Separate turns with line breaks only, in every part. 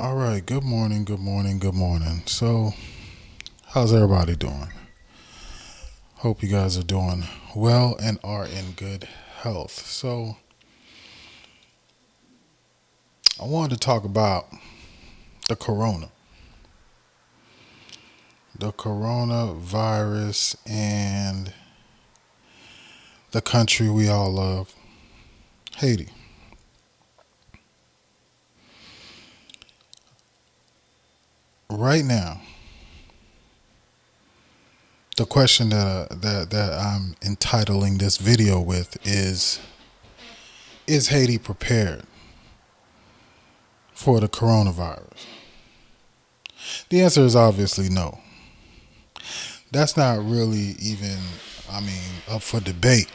All right, good morning, good morning, good morning. So, how's everybody doing? Hope you guys are doing well and are in good health. So, I wanted to talk about the the coronavirus, and the country we all love, Haiti. Right now, the question that I'm entitling this video with is Haiti prepared for the coronavirus? The answer is obviously no. That's not really even, up for debate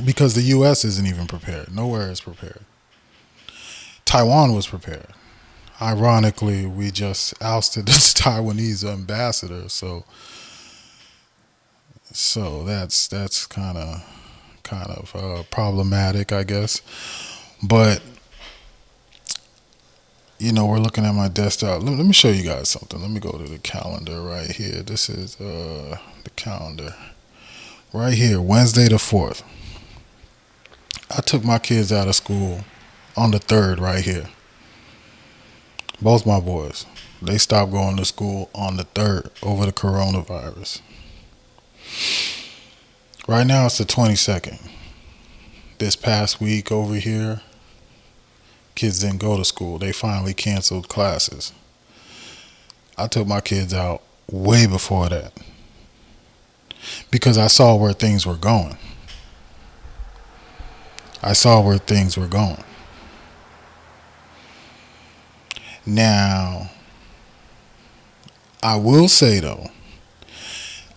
because the U.S. isn't even prepared. Nowhere is prepared. Taiwan was prepared. Ironically, we just ousted the Taiwanese ambassador, so that's kind of problematic, I guess. But we're looking at my desktop. Let me show you guys something. Let me go to the calendar right here. This is the calendar right here, Wednesday the 4th. I took my kids out of school on the 3rd right here. Both my boys. They stopped going to school on the 3rd over the coronavirus. Right now it's the 22nd. This past week over here, kids didn't go to school. They finally canceled classes. I took my kids out way before that because I saw where things were going. I saw where things were going. Now, I will say though,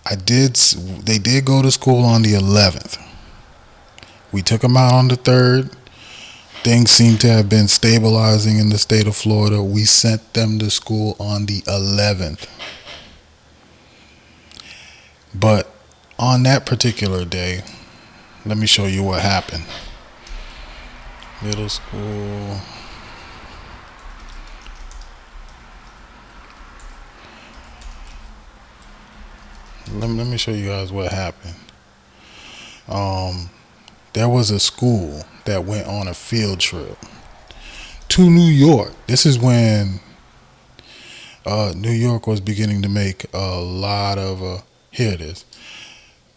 they did go to school on the 11th. We took them out on the 3rd. Things seem to have been stabilizing in the state of Florida. We sent them to school on the 11th. But on that particular day, let me show you what happened. Middle school. Let me show you guys what happened. There was a school that went on a field trip to New York. This is when New York was beginning to make a lot of. Here it is.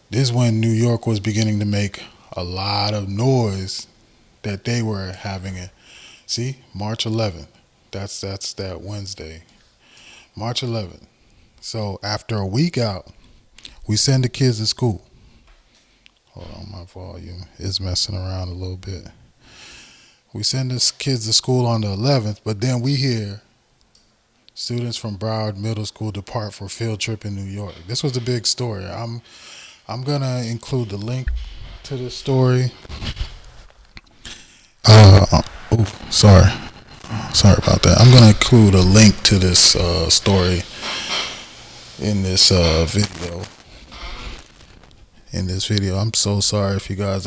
This is when New York was beginning to make a lot of noise that they were having it. See, March 11th. That's that Wednesday, March 11th. So after a week out, we send the kids to school. Hold on, my volume is messing around a little bit. We send the kids to school on the 11th, but then we hear students from Broward Middle School depart for field trip in New York. This was a big story. I'm gonna include the link to this story. Oh, sorry about that. I'm gonna include a link to this story in this video. I'm so sorry if you guys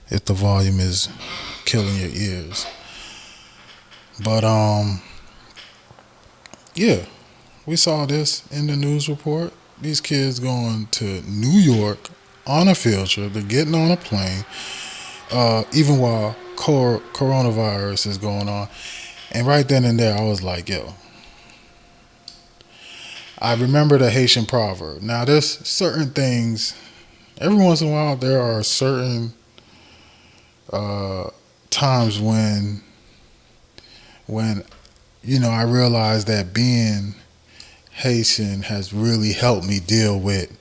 if the volume is killing your ears. But yeah, we saw this in the news report. These kids going to New York on a field trip. They're getting on a plane, even while coronavirus is going on. And right then and there, I was like, yo. I remember the Haitian proverb. Now, there's certain things. Every once in a while, there are certain times when I realize that being Haitian has really helped me deal with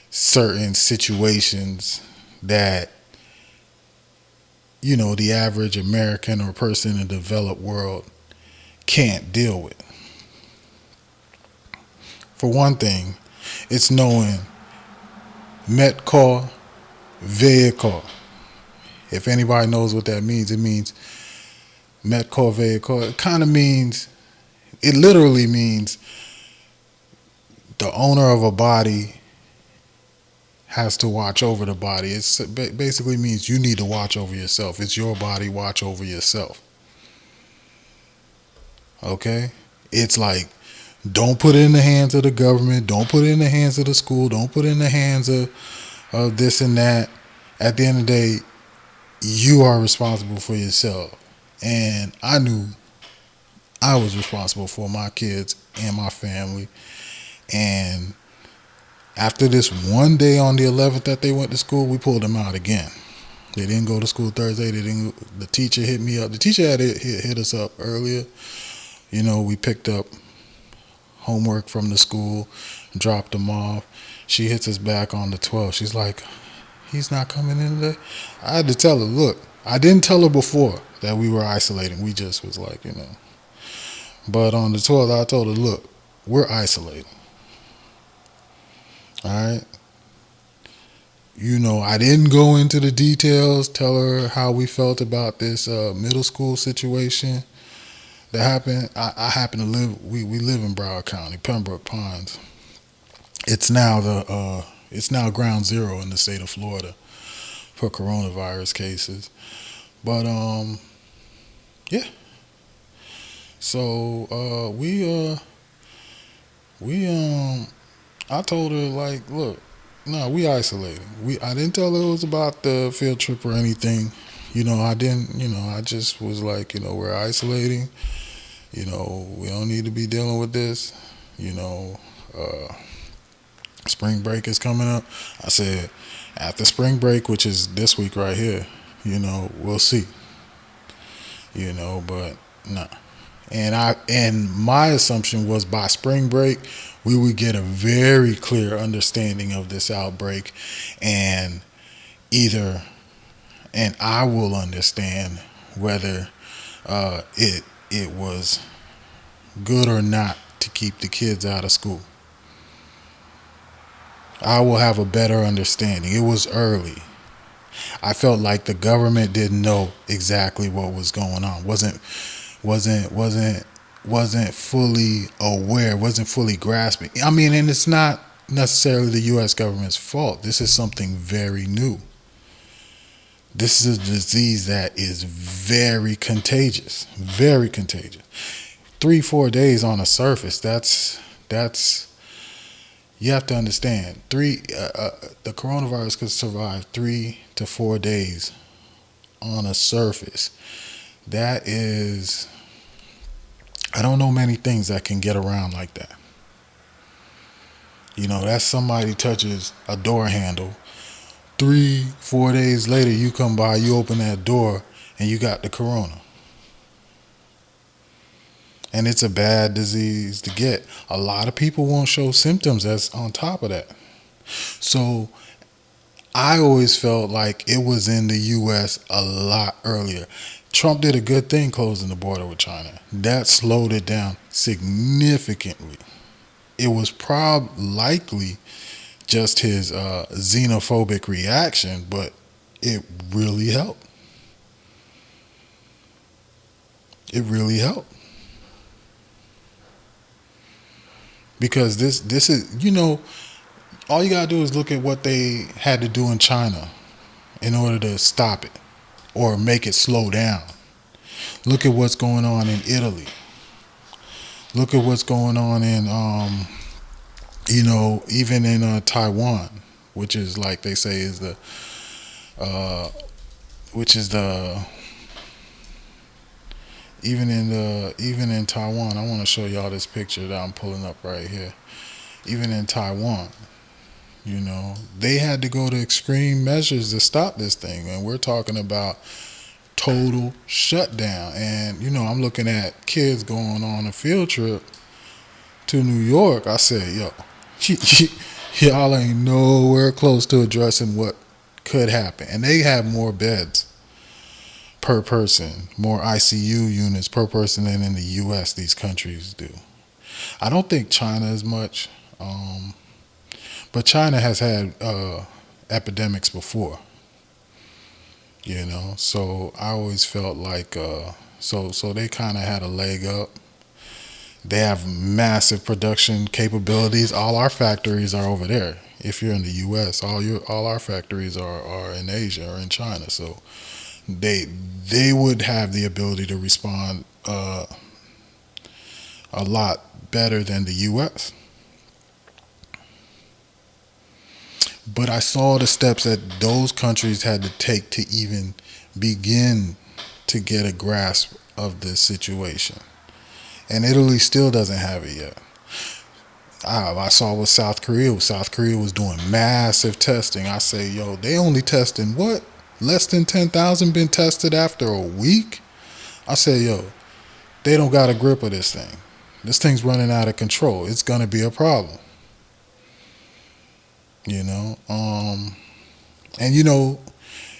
certain situations that the average American or person in the developed world can't deal with. For one thing, it's knowing met call, veille call. If anybody knows what that means, it means met call, veille call. It literally means the owner of a body has to watch over the body. It basically means you need to watch over yourself. It's your body, watch over yourself. Okay, it's like, don't put it in the hands of the government. Don't put it in the hands of the school. Don't put it in the hands of this and that. At the end of the day, you are responsible for yourself. And I knew I was responsible for my kids and my family. And after this one day on the 11th that they went to school, we pulled them out again. They didn't go to school Thursday. They didn't. The teacher hit me up. The teacher had hit us up earlier. We picked up homework from the school, dropped them off. She hits us back on the 12th. She's like, he's not coming in today. I had to tell her, look, I didn't tell her before that we were isolating. We just was like. But on the 12th, I told her, look, we're isolating. All right. I didn't go into the details, tell her how we felt about this middle school situation that happened. I happen to we live in Broward County, Pembroke Pines. It's now it's now ground zero in the state of Florida for coronavirus cases. But yeah. So I told her, like, look, no, we isolating. I didn't tell her it was about the field trip or anything. I didn't. I just was like, we're isolating. We don't need to be dealing with this. You know, uh, Spring break is coming up. I said, after spring break, which is this week right here, we'll see. But nah. And my assumption was by spring break we would get a very clear understanding of this outbreak, and either and I will understand whether it was good or not to keep the kids out of school. I will have a better understanding. It was early. I felt like the government didn't know exactly what was going on. Wasn't fully aware. Wasn't fully grasping. I mean, and it's not necessarily the U.S. government's fault. This is something very new. This is a disease that is very contagious. Very contagious. 3-4 days on a surface. That's you have to understand. The coronavirus could survive 3 to 4 days on a surface. That is, I don't know many things that can get around like that. That's somebody touches a door handle. 3-4 days later, you come by, you open that door, and you got the corona. And it's a bad disease to get. A lot of people won't show symptoms that's on top of that. So I always felt like it was in the U.S. a lot earlier. Trump did a good thing closing the border with China. That slowed it down significantly. It was likely just his xenophobic reaction, but it really helped. It really helped. Because this is, all you gotta do is look at what they had to do in China in order to stop it or make it slow down. Look at what's going on in Italy. Look at what's going on in even in Taiwan, which is, like they say, is the which is the even in Taiwan. I want to show y'all this picture that I'm pulling up right here. Even in Taiwan, they had to go to extreme measures to stop this thing, and we're talking about total shutdown. And I'm looking at kids going on a field trip to New York. I said, yo, y'all ain't nowhere close to addressing what could happen. And they have more beds per person, more ICU units per person than in the U.S. these countries do. I don't think China is much, but China has had epidemics before. So I always felt like so they kind of had a leg up. They have massive production capabilities. All our factories are over there. If you're in the U.S., all our factories are in Asia or in China. So they would have the ability to respond a lot better than the U.S. But I saw the steps that those countries had to take to even begin to get a grasp of this situation. And Italy still doesn't have it yet. I saw what South Korea was. South Korea was doing massive testing. I say, yo, they only testing what? Less than 10,000 been tested after a week? I say, yo, they don't got a grip of this thing. This thing's running out of control. It's going to be a problem. You know? And you know,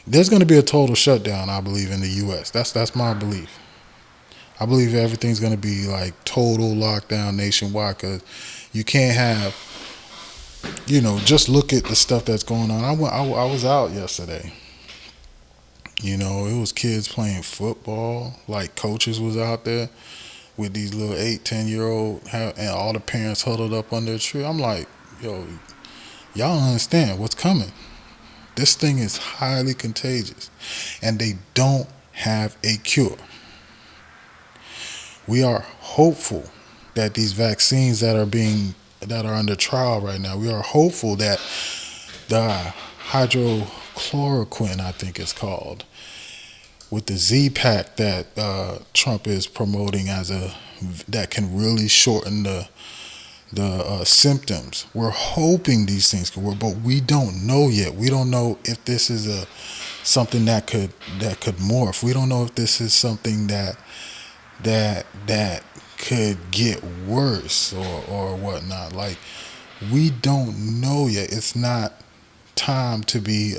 there's going to be a total shutdown, I believe, in the U.S. That's my belief. I believe everything's going to be like total lockdown nationwide because you can't have, you know, just look at the stuff that's going on. I was out yesterday. You know, it was kids playing football. Like coaches was out there with these little 8, 10-year-old, and all the parents huddled up under a tree. I'm like, yo, y'all don't understand what's coming. This thing is highly contagious, and they don't have a cure. We are hopeful that these vaccines that are under trial right now, we are hopeful that the hydrochloroquine, I think it's called, with the Z-Pack that Trump is promoting that can really shorten the symptoms. We're hoping these things could work, but we don't know yet. We don't know if this is something that could morph. We don't know if this is something that could get worse or whatnot. Like, we don't know yet. It's not time to be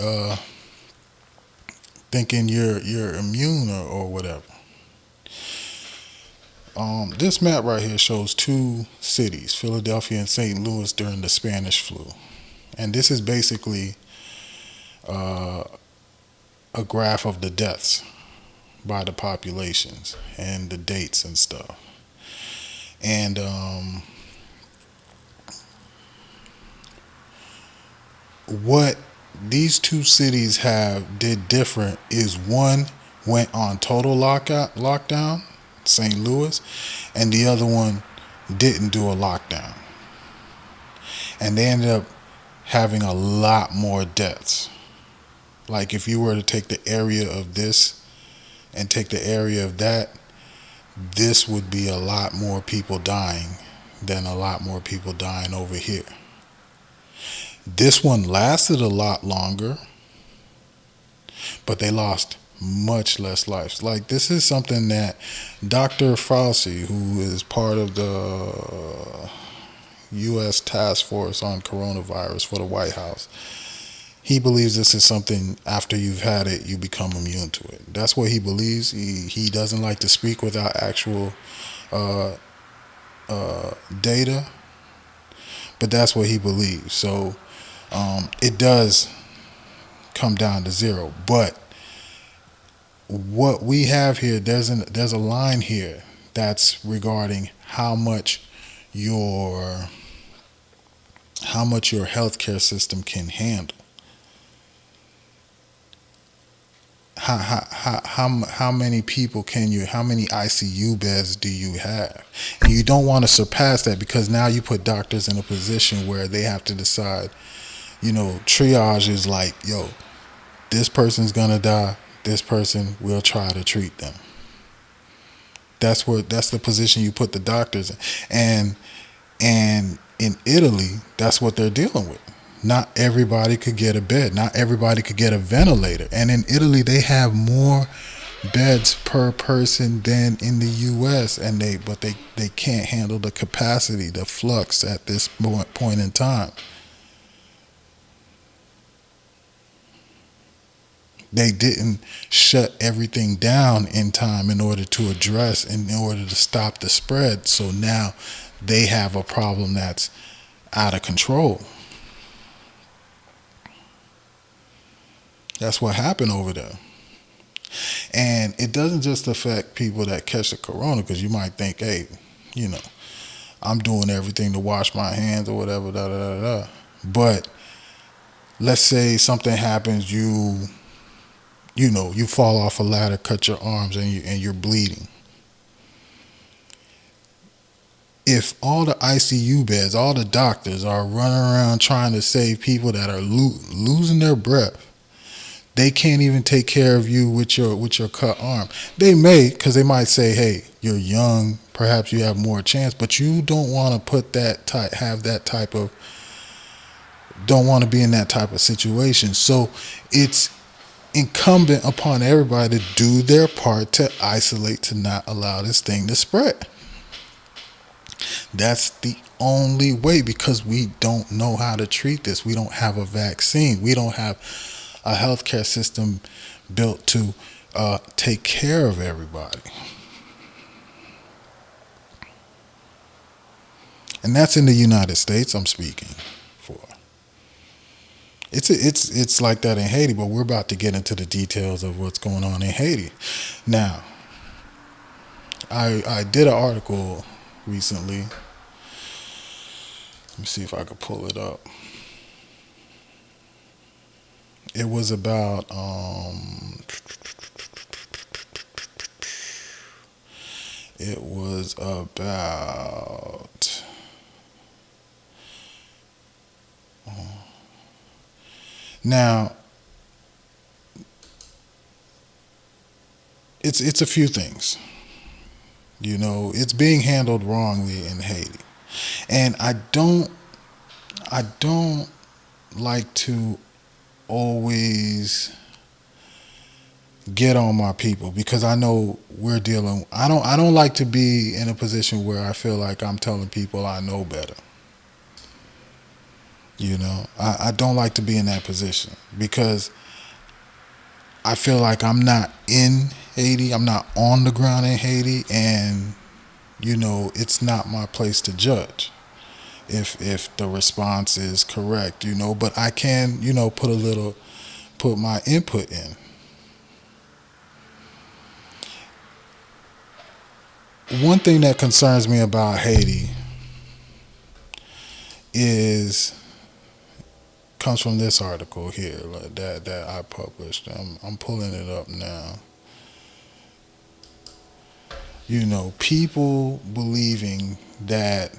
thinking you're immune or whatever. This map right here shows two cities, Philadelphia and St. Louis, during the Spanish flu. And this is basically a graph of the deaths by the populations and the dates and stuff. And what these two cities did different is one went on total lockdown, St. Louis, and the other one didn't do a lockdown. And they ended up having a lot more deaths. Like if you were to take the area of this and take the area of that, this would be a lot more people dying than a lot more people dying over here. This one lasted a lot longer, but they lost much less lives. Like, this is something that Dr. Fauci, who is part of the U.S. task force on coronavirus for the White House, he believes this is something after you've had it, you become immune to it. That's what he believes. He doesn't like to speak without actual data, but that's what he believes. So it does come down to zero. But what we have here, there's a line here that's regarding how much your healthcare system can handle. How many people how many ICU beds do you have? And you don't want to surpass that, because now you put doctors in a position where they have to decide, triage is like, yo, this person's gonna die, this person, we'll try to treat them. That's the position you put the doctors in. And in Italy, that's what they're dealing with. Not everybody could get a bed. Not everybody could get a ventilator. And in Italy, they have more beds per person than in the U.S. But they can't handle the capacity, the flux at this point in time. They didn't shut everything down in time in order to stop the spread. So now they have a problem that's out of control. That's what happened over there. And it doesn't just affect people that catch the corona, because you might think, hey, I'm doing everything to wash my hands or whatever, da da da da. But let's say something happens, you fall off a ladder, cut your arms, and you're bleeding. If all the ICU beds, all the doctors are running around trying to save people that are losing their breath, they can't even take care of you with your cut arm. They may, because they might say, "Hey, you're young, perhaps you have more chance," but you don't want to have that type of, don't want to be in that type of situation. So it's incumbent upon everybody to do their part to isolate, to not allow this thing to spread. That's the only way, because we don't know how to treat this. We don't have a vaccine. We don't have a healthcare system built to take care of everybody. And that's in the United States I'm speaking for. It's like that in Haiti, but we're about to get into the details of what's going on in Haiti. Now, I did an article recently. Let me see if I could pull it up. It was about it was about now it's a few things. You know, it's being handled wrongly in Haiti. And I don't like to always get on my people, because I know we're dealing, I don't like to be in a position where I feel like I'm telling people I know better. You know, I don't like to be in that position, because I feel like I'm not in Haiti, I'm not on the ground in Haiti, and you know, it's not my place to judge if the response is correct, you know, but I can, you know, put my input in. One thing that concerns me about Haiti is comes from this article here, like that I published. I'm pulling it up now. You know, people believing that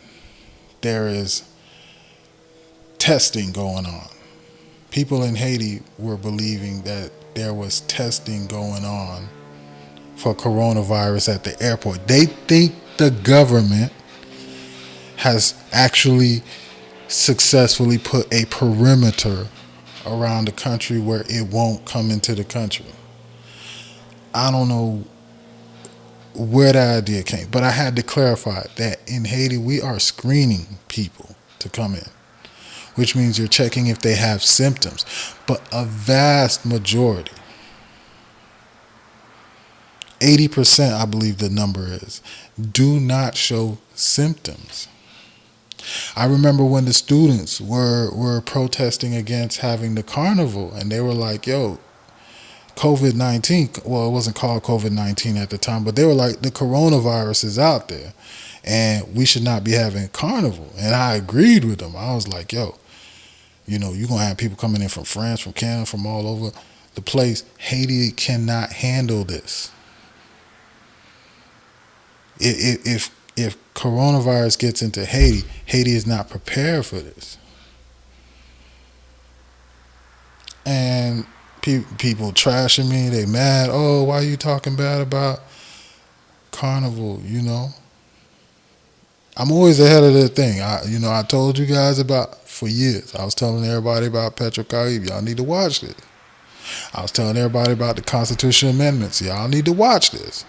there is testing going on. People in Haiti were believing that there was testing going on for coronavirus at the airport. They think the government has actually successfully put a perimeter around the country where it won't come into the country. I don't know where that idea came, but I had to clarify that in Haiti we are screening people to come in, which means you're checking if they have symptoms. But a vast majority, 80% I believe the number is, do not show symptoms. I remember when the students were protesting against having the carnival, and they were like, yo, COVID-19, well, it wasn't called COVID-19 at the time, but they were like, the coronavirus is out there and we should not be having carnival. And I agreed with them. I was like, yo, you know, you're going to have people coming in from France, from Canada, from all over the place. Haiti cannot handle this. If coronavirus gets into Haiti, Haiti is not prepared for this. And people trashing me, they mad. Oh, why are you talking bad about carnival? You know, I'm always ahead of the thing. I told you guys about for years. I was telling everybody about Petrocaribe. Y'all need to watch this. I was telling everybody about the constitutional amendments. Y'all need to watch this.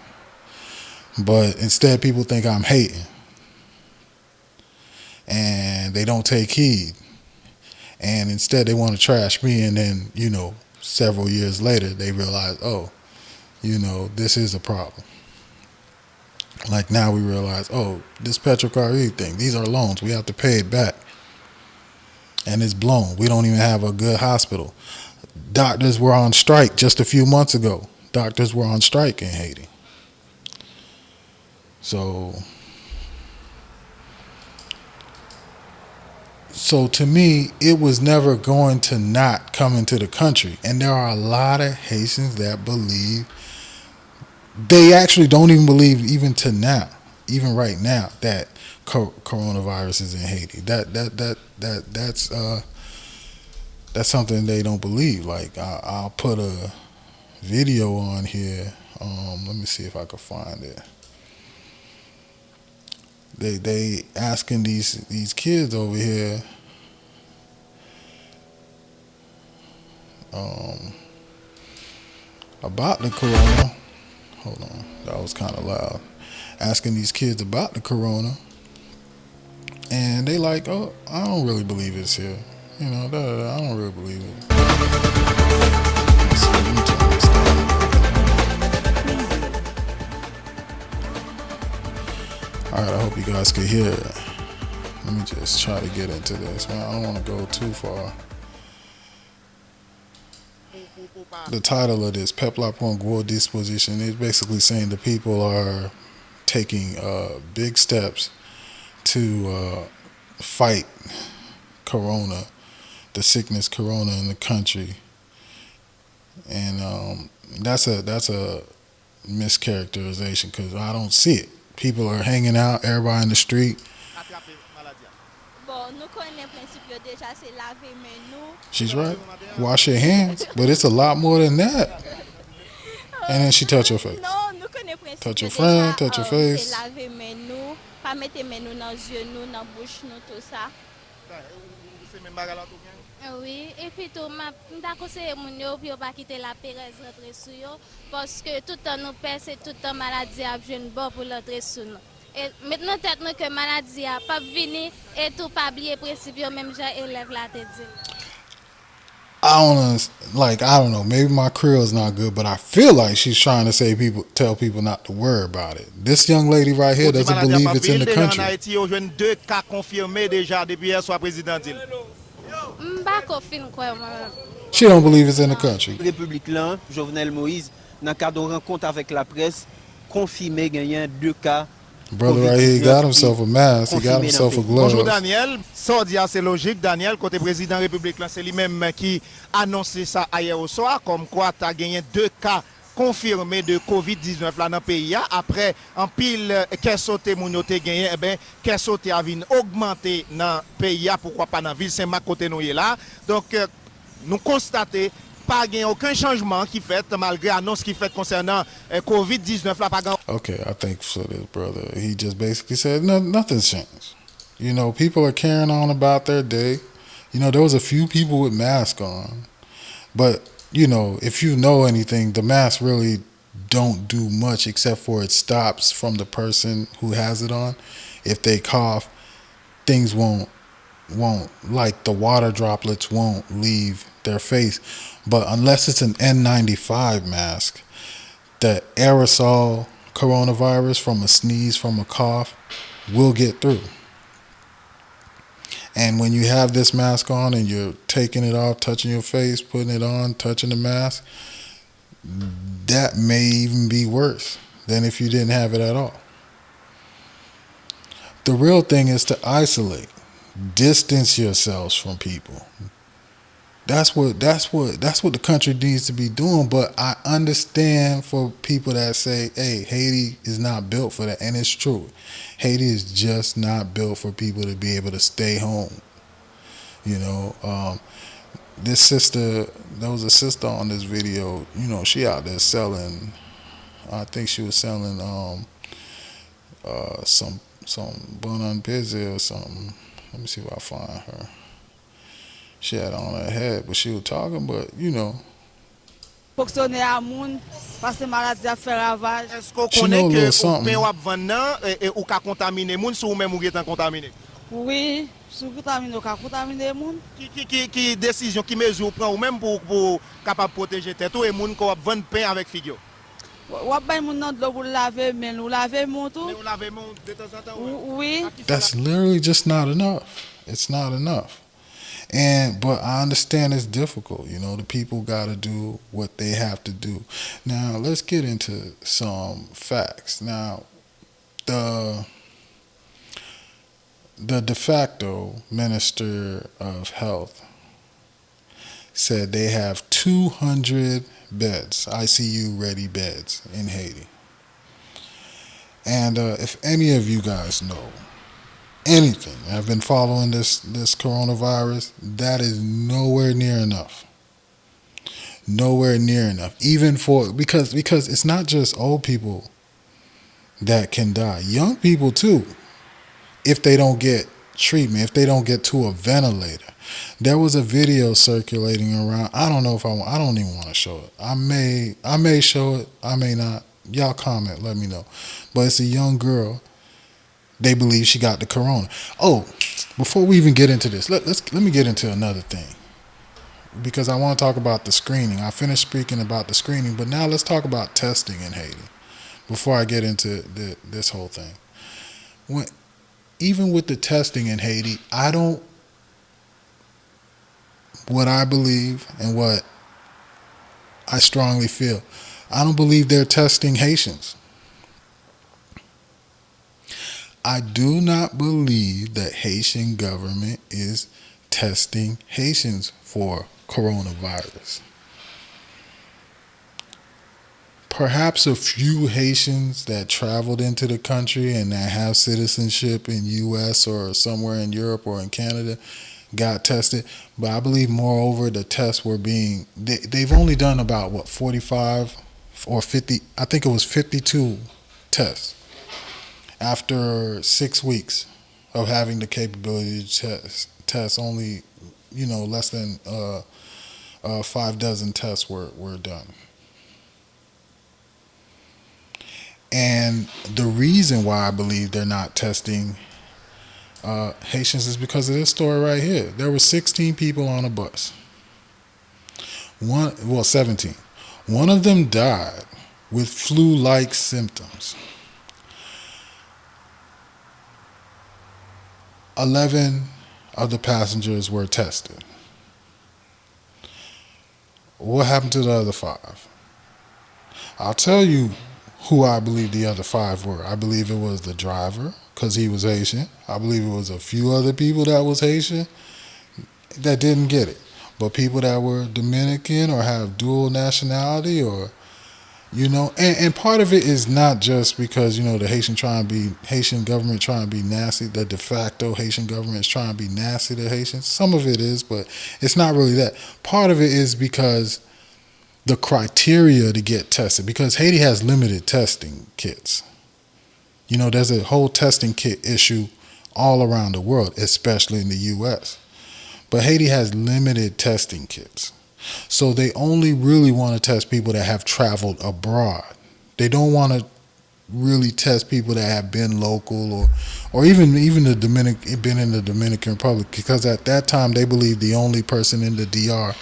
But instead, people think I'm hating, and they don't take heed. And instead, they want to trash me, and then, you know, several years later, they realize, oh, you know, this is a problem. Like now we realize, oh, this Petrocaribe thing, these are loans. We have to pay it back. And it's blown. We don't even have a good hospital. Doctors were on strike just a few months ago. Doctors were on strike in Haiti. So to me, it was never going to not come into the country. And there are a lot of Haitians that believe, they actually don't even believe even to now. even right now, that coronavirus is in Haiti. That's something they don't believe. Like I'll put a video on here. Let me see if I can find it. They asking these kids over here. Um, about the corona. Hold on, that was kind of loud. Asking these kids about the corona, and they like, oh, I don't really believe it's here. You know, I don't really believe it. Let's see, let me turn this down. All right, I hope you guys can hear it. Let me just try to get into this, man. I don't want to go too far. The title of this, Peuple pour gros disposition, is basically saying the people are taking big steps to fight corona, the sickness corona in the country, and that's a mischaracterization because I don't see it. People are hanging out, everybody in the street.
Bon, nous connaissons le principe déjà, c'est laver mains nous.
She's right. Wash your hands, but it's a lot more than that. And then she touch your face.
Non, nous connaissons le principe
Touch your
déjà,
friend, touch your
c'est
face.
laver mains nous, pas mettre mains nous dans les yeux nous, dans la bouche nous, tout ça.
Oui, et puis tout, je conseille mon yo pour pas quitter la Pérez rentrer sur yo parce que tout le temps nous perd, c'est tout le temps maladie a jeune bon pour rentrer sur nous. Et maintenant tête nous que maladie a pas venir et tout pas oublier principe même gens élève la tête dit.
I don't know, maybe my Creole's not good, but I feel like she's trying to tell people not to worry about it. This young lady right here doesn't believe it's in the country.
En Haïti, il y a 2 cas confirmés déjà depuis hier soir président dit.
She don't believe it's in the country.
République là, Jovenel Moïse, dans le cadre de rencontre avec la presse, confirmé gagnant 2 cas.
Brother right here, he got himself a mask, he got himself a glove.
Bonjour Daniel, ça dit c'est logique Daniel, côté président République là, c'est lui-même qui annoncé ça hier au soir, comme quoi tu as gagné 2 cas confirmé de COVID-19 là dans le pays. Après, en pile, qu'est-ce que moun yo te gagné, eh ben, qu'est-ce que a vinn augmenté dans le pays, pourquoi pas dans la ville Saint-Marc côté nous là. Donc, nous constatons pas aucun changement qui fait malgré l'annonce qui fait concernant COVID-19 là.
Okay, I think for this brother, he just basically said nothing's changed. You know, people are carrying on about their day. You know, there was a few people with masks on, but you know, if you know anything, the masks really don't do much except for it stops from the person who has it on. If they cough, things won't like the water droplets won't leave their face. But unless it's an N95 mask, the aerosol coronavirus from a sneeze, from a cough, will get through. And when you have this mask on and you're taking it off, touching your face, putting it on, touching the mask, that may even be worse than if you didn't have it at all. The real thing is to isolate, distance yourselves from people. That's what the country needs to be doing. But I understand for people that say, hey, Haiti is not built for that. And it's true. Haiti is just not built for people to be able to stay home. You know, this sister, there was a sister on this video, you know, she out there selling, I think she was selling some bun on busy or something. Let me see if I find her. She had on her head, but she was talking, but you know.
Fonctionner à moun parce que maladie a fait ravage.
Est-ce qu'on connaît que ou ben wap vendre ou ka contaminer moun sou même ou getan contaminé?
Oui, sou contaminer ou ka contaminer moun.
Qui décision, qui mesure prend ou même pour capable protéger tête ou et moun ko wap vendre pain avec figure?
Wap bay moun nan d'eau pour laver men, ou laver moun tout.
Ou laver moun de temps en temps?
Oui.
That's literally just not enough. It's not enough. But I understand it's difficult. You know, the people got to do what they have to do. Now, let's get into some facts. Now, the de facto Minister of Health said they have 200 beds, ICU-ready beds in Haiti. And if any of you guys know anything, have been following this coronavirus, that is nowhere near enough. Nowhere near enough. Even for because it's not just old people that can die. Young people too, if they don't get treatment, if they don't get to a ventilator. There was a video circulating around. I don't know if I don't even want to show it. I may show it. I may not. Y'all comment. Let me know. But it's a young girl. They believe she got the corona. Oh, before we even get into this, let me get into another thing because I want to talk about the screening. I finished speaking about the screening, but now let's talk about testing in Haiti before I get into this whole thing. When, even with the testing in Haiti, what I believe and what I strongly feel, I don't believe they're testing Haitians. I do not believe that Haitian government is testing Haitians for coronavirus. Perhaps a few Haitians that traveled into the country and that have citizenship in U.S. or somewhere in Europe or in Canada got tested, but I believe moreover the tests were they've only done about 45 or 50, I think it was 52 tests after 6 weeks of having the capability to test only, less than 5 dozen tests were done. And the reason why I believe they're not testing Haitians is because of this story right here. There were 16 people on a bus. 17. One of them died with flu-like symptoms. 11 of the passengers were tested. What happened to the other 5? I'll tell you who I believe the other 5 were. I believe it was the driver, because he was Haitian. I believe it was a few other people that was Haitian that didn't get it. But people that were Dominican or have dual nationality or, and part of it is not just because, the Haitian government trying to be nasty, the de facto Haitian government is trying to be nasty to Haitians. Some of it is, but it's not really that. Part of it is because the criteria to get tested, because Haiti has limited testing kits. There's a whole testing kit issue all around the world, especially in the U.S. But Haiti has limited testing kits. So they only really want to test people that have traveled abroad. They don't want to really test people that have been local or even been in the Dominican Republic, because at that time they believed the only person in the DR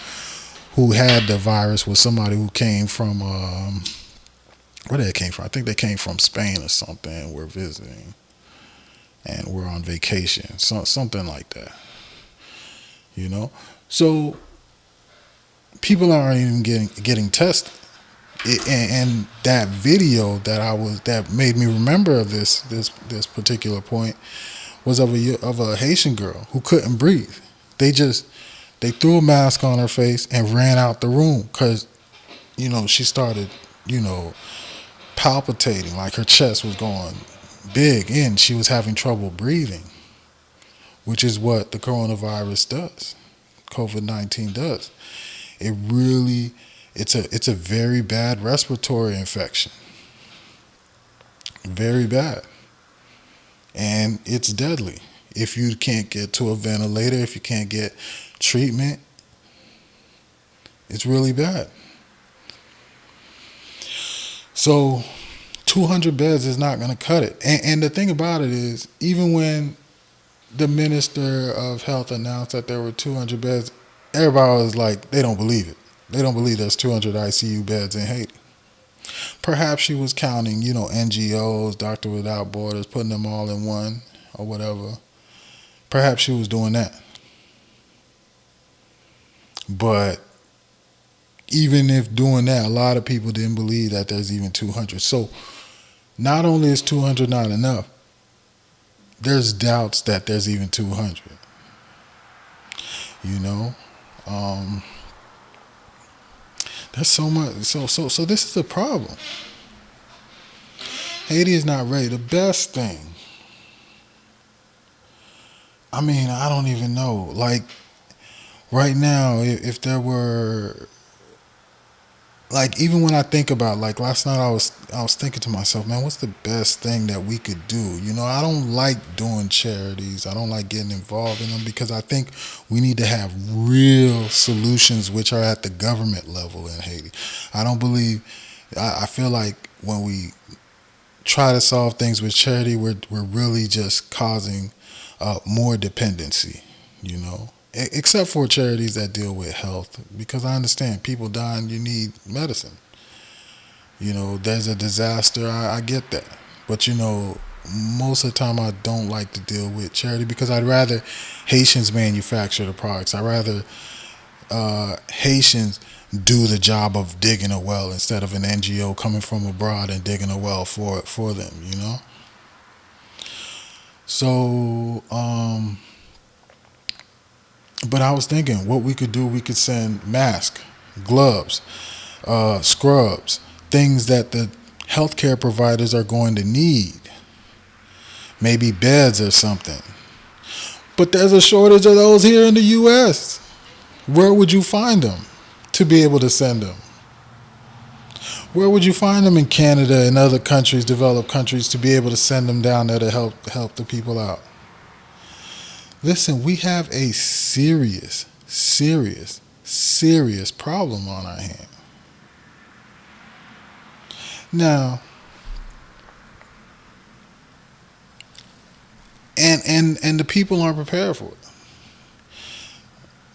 who had the virus was somebody who came from where they came from. I think they came from Spain or something and were visiting and were on vacation, something like that. So people aren't even getting tested. And that video that made me remember this particular point was of a Haitian girl who couldn't breathe. They threw a mask on her face and ran out the room because she started palpitating, like her chest was going big and she was having trouble breathing, which is what the coronavirus does. COVID-19 does. It's a very bad respiratory infection. Very bad. And it's deadly. If you can't get to a ventilator, if you can't get treatment, it's really bad. So 200 beds is not going to cut it. And the thing about it is, even when the Minister of Health announced that there were 200 beds, everybody was like, they don't believe it. They don't believe there's 200 ICU beds in Haiti. Perhaps she was counting, NGOs, Doctor Without Borders, putting them all in one or whatever. Perhaps she was doing that. But even if doing that, a lot of people didn't believe that there's even 200. So not only is 200 not enough, there's doubts that there's even 200. There's so much. So this is a problem. Haiti is not ready. The best thing, I mean, I don't even know. Like right now, if there were like even when I think about like last night I was thinking to myself, man, what's the best thing that we could do? You know, I don't like doing charities. I don't like getting involved in them because I think we need to have real solutions which are at the government level in Haiti. I don't believe I feel like when we try to solve things with charity, we're really just causing more dependency, you know. Except for charities that deal with health, because I understand people dying, you need medicine. You know, there's a disaster, I get that. But you know, most of the time I don't like to deal with charity because I'd rather Haitians manufacture the products. I'd rather Haitians do the job of digging a well instead of an NGO coming from abroad and digging a well for them, you know? So, but I was thinking what we could do, we could send masks, gloves, scrubs, things that the healthcare providers are going to need, maybe beds or something. But there's a shortage of those here in the U.S. Where would you find them to be able to send them? Where would you find them in Canada and other countries, developed countries, to be able to send them down there to help the people out? Listen, we have a serious problem on our hand. Now, and the people aren't prepared for it.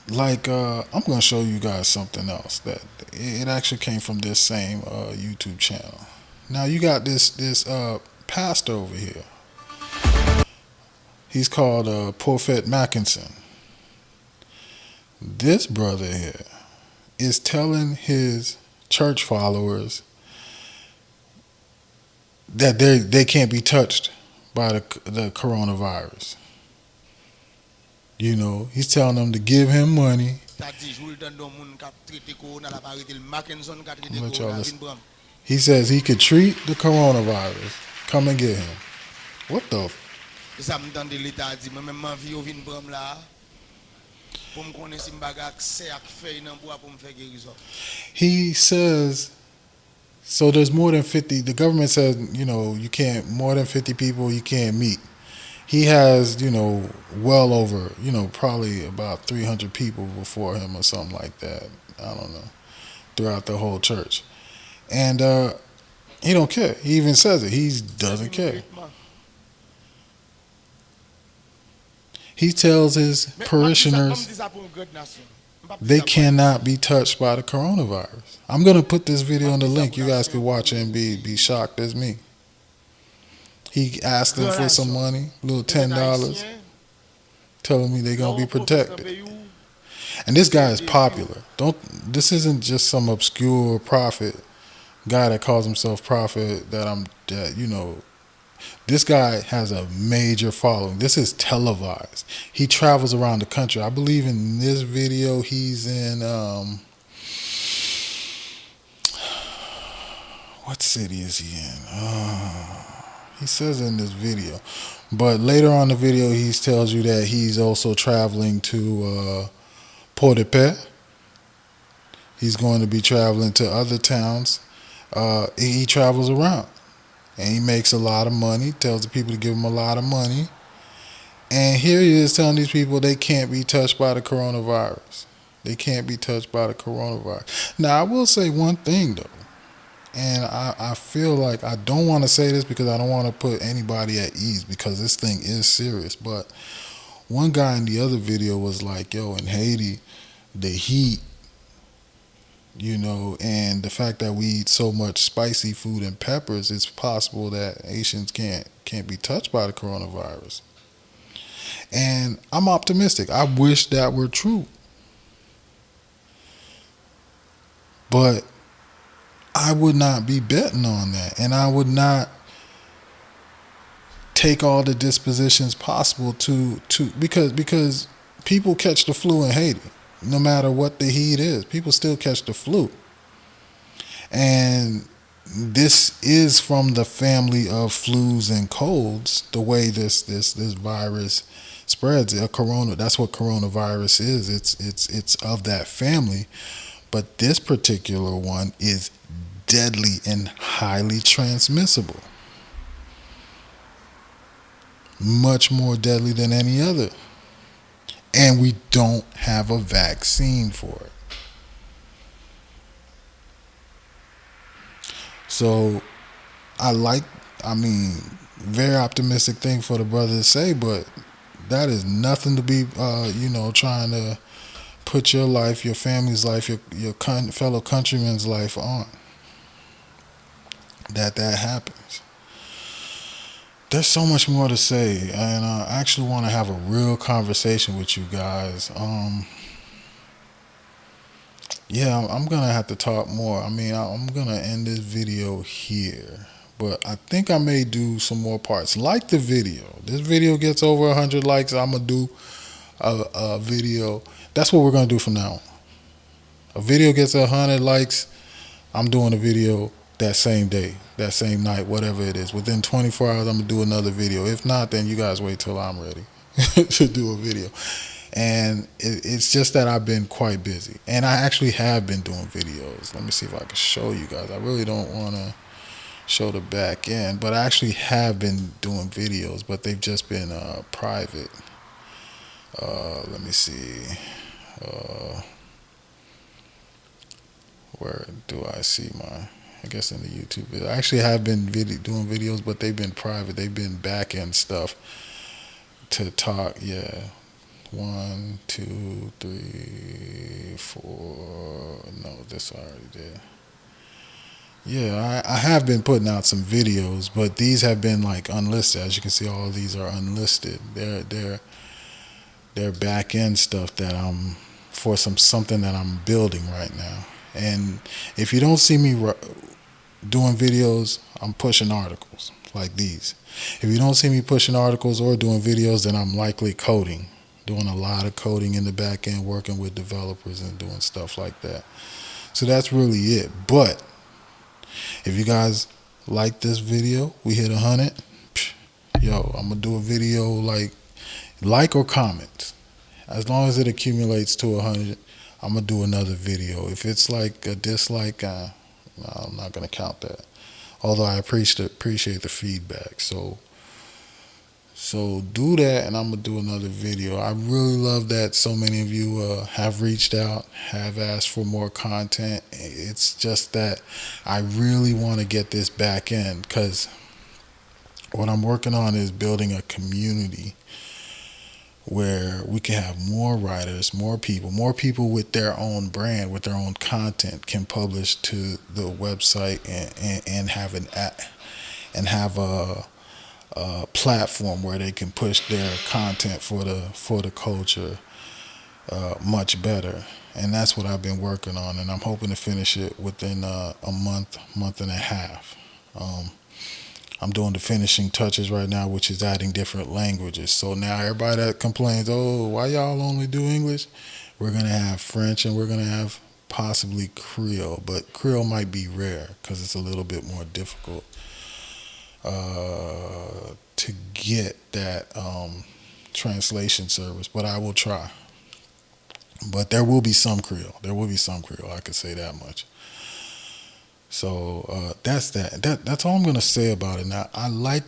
Like I'm gonna show you guys something else that it actually came from this same YouTube channel. Now you got this pastor over here. He's called Prophet Mackinson. This brother here is telling his church followers that they can't be touched by the coronavirus. You know, he's telling them to give him money. He says he could treat the coronavirus. Come and get him. What the? He says, so there's more than 50. The government says, you know, you can't, more than 50 people you can't meet. He has, you know, well over, you know, probably about 300 people before him or something like that. I don't know. Throughout the whole church. And he don't care. He even says it. He doesn't care. He tells his parishioners they cannot be touched by the coronavirus. I'm going to put this video in the link. You guys can watch it and be shocked as me. He asked them for some money, little $10, telling me they're going to be protected. And this guy is popular. This isn't just some obscure prophet guy that calls himself prophet you know. This guy has a major following. This is televised. He travels around the country. I believe in this video he's in what city is he in? He says in this video. But later on in the video he tells you that he's also traveling to Port-de-Paix. He's going to be traveling to other towns. He travels around. And he makes a lot of money, tells the people to give him a lot of money. And here he is telling these people they can't be touched by the coronavirus. They can't be touched by the coronavirus. Now, I will say one thing, though. And I feel like I don't want to say this because I don't want to put anybody at ease because this thing is serious. But one guy in the other video was like, yo, in Haiti, the heat, you know, and the fact that we eat so much spicy food and peppers, it's possible that Haitians can't be touched by the coronavirus. And I'm optimistic. I wish that were true. But I would not be betting on that. And I would not take all the dispositions possible to because people catch the flu in Haiti. No matter what the heat is, people still catch the flu. And this is from the family of flus and colds. The way this virus spreads, a corona. That's what coronavirus is. It's of that family. But this particular one is deadly and highly transmissible. Much more deadly than any other. And we don't have a vaccine for it. So I like, I mean, very optimistic thing for the brother to say, but that is nothing to be, trying to put your life, your family's life, your fellow countrymen's life on. That happens. There's so much more to say, and I actually want to have a real conversation with you guys. Yeah, I'm gonna have to talk more. I mean, I'm gonna end this video here, but I think I may do some more parts. Like the video. This video gets over 100 likes. I'm gonna do a video. That's what we're gonna do from now on. A video gets 100 likes. I'm doing a video that same day, that same night, whatever it is. Within 24 hours, I'm gonna do another video. If not, then you guys wait till I'm ready to do a video. And it's just that I've been quite busy, and I actually have been doing videos. Let me see if I can show you guys. I really don't want to show the back end, but I actually have been doing videos, but they've just been private. Let me see. Where do I see my? I guess in the YouTube video. I actually have been doing videos, but they've been private. They've been back end stuff to talk. Yeah. 1, 2, 3, 4. No, this I already did. Yeah, I have been putting out some videos, but these have been like unlisted. As you can see, all of these are unlisted. They're back end stuff that I'm for something that I'm building right now. And if you don't see me doing videos, I'm pushing articles like these. If you don't see me pushing articles or doing videos, then I'm likely coding. Doing a lot of coding in the back end, working with developers and doing stuff like that. So that's really it. But if you guys like this video, we hit 100. Yo, I'm gonna do a video like or comment. As long as it accumulates to 100, I'm gonna do another video. If it's like a dislike, I'm not gonna count that. Although I appreciate the feedback. So do that, and I'm gonna do another video. I really love that so many of you have reached out, have asked for more content. It's just that I really want to get this back in, because what I'm working on is building a community where we can have more writers, more people with their own brand, with their own content, can publish to the website and have a platform where they can push their content for the culture much better. And that's what I've been working on, and I'm hoping to finish it within a month and a half. I'm doing the finishing touches right now, which is adding different languages. So now everybody that complains, oh, why y'all only do English? We're going to have French, and we're going to have possibly Creole. But Creole might be rare because it's a little bit more difficult to get that translation service. But I will try. But there will be some Creole. I could say that much. So that's that. That's all I'm gonna say about it. Now, I might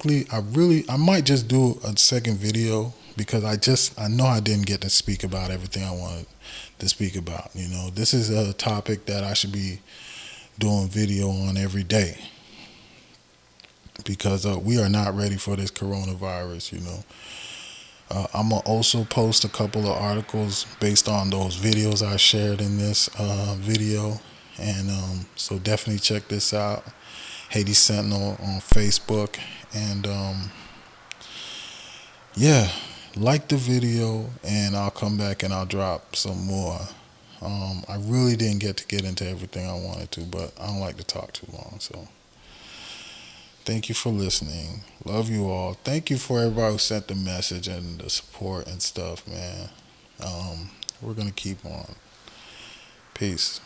just do a second video, because I know I didn't get to speak about everything I wanted to speak about. You know, this is a topic that I should be doing video on every day, because we are not ready for this coronavirus. You know, I'm gonna also post a couple of articles based on those videos I shared in this video. And so definitely check this out, Haiti Sentinel on Facebook. And yeah, like the video, and I'll come back and I'll drop some more. I really didn't get into everything I wanted to, but I don't like to talk too long. So thank you for listening. Love you all. Thank you for everybody who sent the message and the support and stuff, man. We're gonna keep on. Peace.